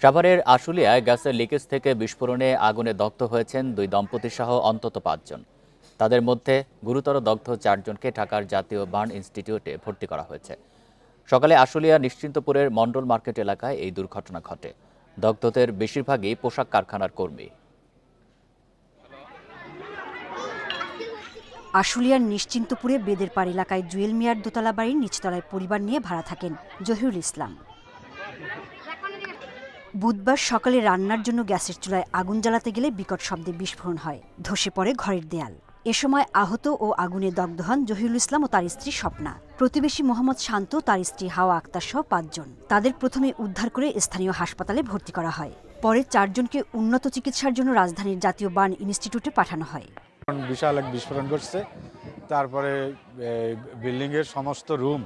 সাভারের আশুলিয়ায় গ্যাসের লিকেজ থেকে বিস্ফোরণে আগুনে দগ্ধ হয়েছেন দুই দম্পতি সহ অন্তত ৫ জন। তাদের মধ্যে গুরুতর দগ্ধ ৪ জনকে ঢাকার জাতীয় বার্ন ইনস্টিটিউটে ভর্তি করা হয়েছে। সকালে আশুলিয়া নিশ্চিন্তপুরের মণ্ডল মার্কেট এলাকায় এই দুর্ঘটনা ঘটে। দগ্ধদের বেশিরভাগই পোশাক কারখানার কর্মী। আশুলিয়ার নিশ্চিন্তপুরে বেদেরপাড় এলাকায় জুয়েল মিয়ার দোতলা বাড়ির নিচতলায় পরিবার নিয়ে ভাড়া থাকেন জহিরুল ইসলাম। বুধবার সকালে রান্নার জন্য গ্যাসের চুলায় আগুন জ্বালাতে গেলে বিকট শব্দে বিস্ফোরণ হয়, ধসে পড়ে ঘরের দেয়াল। এ সময় আহত ও আগুনে দগ্ধ হন জহিরুল ইসলাম ও তার স্ত্রী স্বপ্না। প্রতিবেশী মোহাম্মদ শান্ত, তার স্ত্রী হাওয়া আক্তার সহ ৫ জন। তাদের প্রথমে উদ্ধার করে স্থানীয় হাসপাতালে ভর্তি করা হয়। পরে ৪ জনকে উন্নত চিকিৎসার জন্য রাজধানীর জাতীয় বার্ন ইনস্টিটিউটে পাঠানো হয়। বিশাল এক বিস্ফোরণ ঘটছে, তারপরে বিল্ডিং এর সমস্ত রুম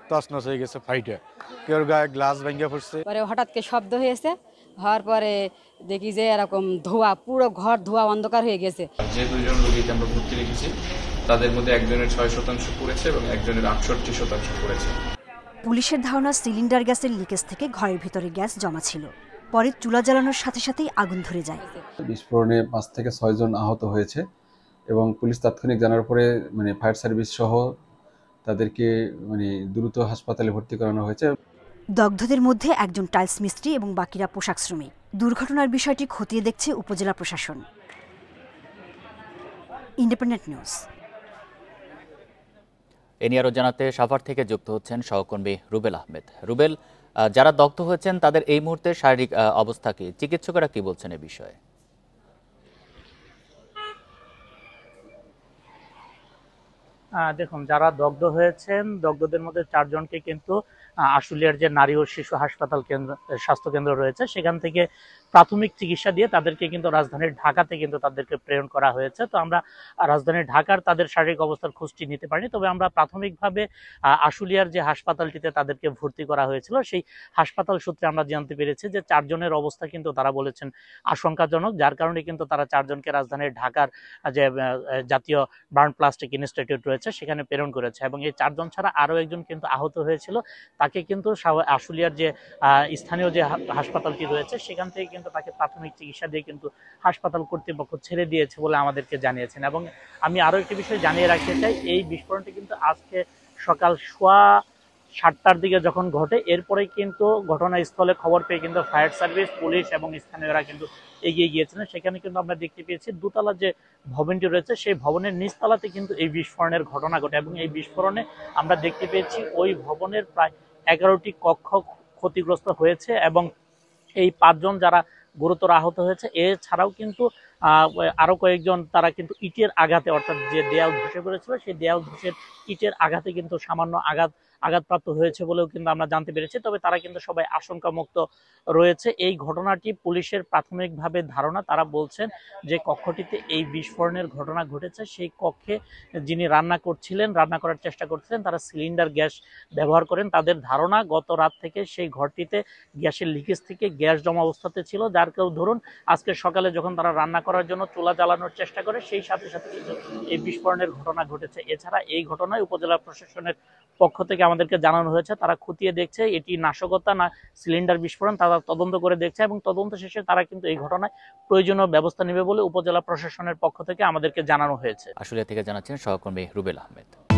তছনছ হয়ে গেছে, ফাইটে কেউ গায়ে গ্লাস ভেঙে পড়ছে। পরে হঠাৎ করে শব্দ হয়েছে, হওয়ার পরে দেখি যে এরকম ধোঁয়া, পুরো ঘর ধোঁয়া অন্ধকার হয়ে গেছে। যে দুইজন রোগীকে আমরা ভর্তি রেখেছি তাদের মধ্যে একজনের 6% পড়েছে এবং একজনের 68% পড়েছে। পুলিশের ধারণা সিলিন্ডার গ্যাসের লিকেজ থেকে ঘরের ভিতরে গ্যাস জমা ছিল। পরে চুলা জ্বালানোর সাথে সাথেই আগুন ধরে যায়। বিস্ফোরণে 5 থেকে 6 জন আহত হয়েছে এবং পুলিশ তাৎক্ষণিক জানার পরে ফায়ার সার্ভিস সহ তাদেরকে দ্রুত হাসপাতালে ভর্তি করানো হয়েছে। দগ্ধদের মধ্যে একজন টাইলস মিস্ত্রি এবং বাকিরা পোশাক শ্রমিক। দুর্ঘটনার বিষয়টি খতিয়ে দেখছে উপজেলা প্রশাসন। Independent news. এ নিয়ে আরও জানাতে সাভার থেকে যুক্ত হচ্ছেন সহকর্মী রুবেল আহমেদ। রুবেল, যারা দগ্ধ হয়েছেন তাদের এই মুহূর্তে শারীরিক অবস্থা কি, চিকিৎসকেরা কি বলছেন এ বিষয়ে? দেখুন, যারা দগ্ধ হয়েছেন দগ্ধদের মধ্যে 4 জনকে কিন্তু আশুলিয়ার যে নারী ও শিশু হাসপাতাল কেন্দ্র স্বাস্থ্য কেন্দ্র রয়েছে সেখান থেকে প্রাথমিক চিকিৎসা দিয়ে তাদেরকে কিন্তু রাজধানীর ঢাকাতে কিন্তু তাদেরকে প্রেরণ করা হয়েছে। তো আমরা রাজধানীর ঢাকার তাদের শারীরিক অবস্থার খোঁজটি নিতে পারিনি, তবে আমরা প্রাথমিকভাবে আশুলিয়ার যে হাসপাতালটিতে তাদেরকে ভর্তি করা হয়েছিল সেই হাসপাতাল সূত্রে আমরা জানতে পেরেছি যে 4 জনের অবস্থা কিন্তু তারা বলেছেন আশঙ্কাজনক, যার কারণে কিন্তু তারা 4 জনকে রাজধানীর ঢাকার যে জাতীয় বার্ন প্লাস্টিক ইনস্টিটিউট রয়েছে সেখানে প্রেরণ করেছে। এবং এই 4 জন ছাড়া আরও একজন কিন্তু আহত হয়েছিল, তাকে কিন্তু আশুলিয়ার যে স্থানীয় যে হাসপাতালটি রয়েছে সেখান থেকে কিন্তু তাকে প্রাথমিক চিকিৎসা দিয়ে কিন্তু হাসপাতাল কর্তৃপক্ষ ছেড়ে দিয়েছে বলে আমাদেরকে জানিয়েছেন। এবং আমি আরও একটি বিষয় জানিয়ে রাখতে চাই, এই বিস্ফোরণটি কিন্তু আজকে সকাল 7টার দিকে যখন ঘটে, এরপরেই কিন্তু ঘটনাস্থলে খবর পেয়ে কিন্তু ফায়ার সার্ভিস, পুলিশ এবং স্থানীয়রা কিন্তু এগিয়ে গিয়েছিলেন। সেখানে কিন্তু আমরা দেখতে পেয়েছি দোতলা যে ভবনটি রয়েছে সেই ভবনের নিচতলাতে কিন্তু এই বিস্ফোরণের ঘটনা ঘটে এবং এই বিস্ফোরণে আমরা দেখতে পেয়েছি ওই ভবনের প্রায় 11টি কক্ষ ক্ষতিগ্রস্ত হয়েছে এবং এই 5 জন যারা গুরুতর আহত হয়েছে এছাড়াও কিন্তু আরো কয়েকজন তারা কিন্তু ইটের আঘাতে, অর্থাৎ যে দেয়াল ধসে পড়েছিল সেই দেয়াল ধসের ইটের আঘাতে কিন্তু সামান্য আঘাতপ্রাপ্ত হয়েছে বলেও কিন্তু আমরা জানতে পেরেছি। তবে তারা কিন্তু সবাই আশঙ্কামুক্ত রয়েছে। এই ঘটনাটি পুলিশের প্রাথমিকভাবে ধারণা, তারা বলছেন যে কক্ষটিতে এই বিস্ফোরণের ঘটনা ঘটেছে সেই কক্ষে যিনি রান্না করার চেষ্টা করছিলেন তারা সিলিন্ডার গ্যাস ব্যবহার করেন। তাদের ধারণা গত রাত থেকে সেই ঘরটিতে গ্যাসের লিকেজ থেকে গ্যাস জমা অবস্থাতে ছিল, যার কেউ ধরুন আজকে সকালে যখন তারা রান্না করার জন্য চুলা জ্বালানোর চেষ্টা করে সেই সাথে সাথে কিন্তু এই বিস্ফোরণের ঘটনা ঘটেছে। এছাড়া এই ঘটনায় উপজেলা প্রশাসনের পক্ষ থেকে আমাদেরকে জানানো হয়েছে তারা খতিয়ে দেখছে এটি নাশকতা না সিলিন্ডার বিস্ফোরণ, তারা তদন্ত করে দেখছে এবং তদন্ত শেষে তারা কিন্তু এই ঘটনায় প্রয়োজনীয় ব্যবস্থা নেবে বলে উপজেলা প্রশাসনের পক্ষ থেকে আমাদেরকে জানানো হয়েছে। আশুলিয়া থেকে জানাচ্ছেন সহকর্মী রুবেল আহমেদ।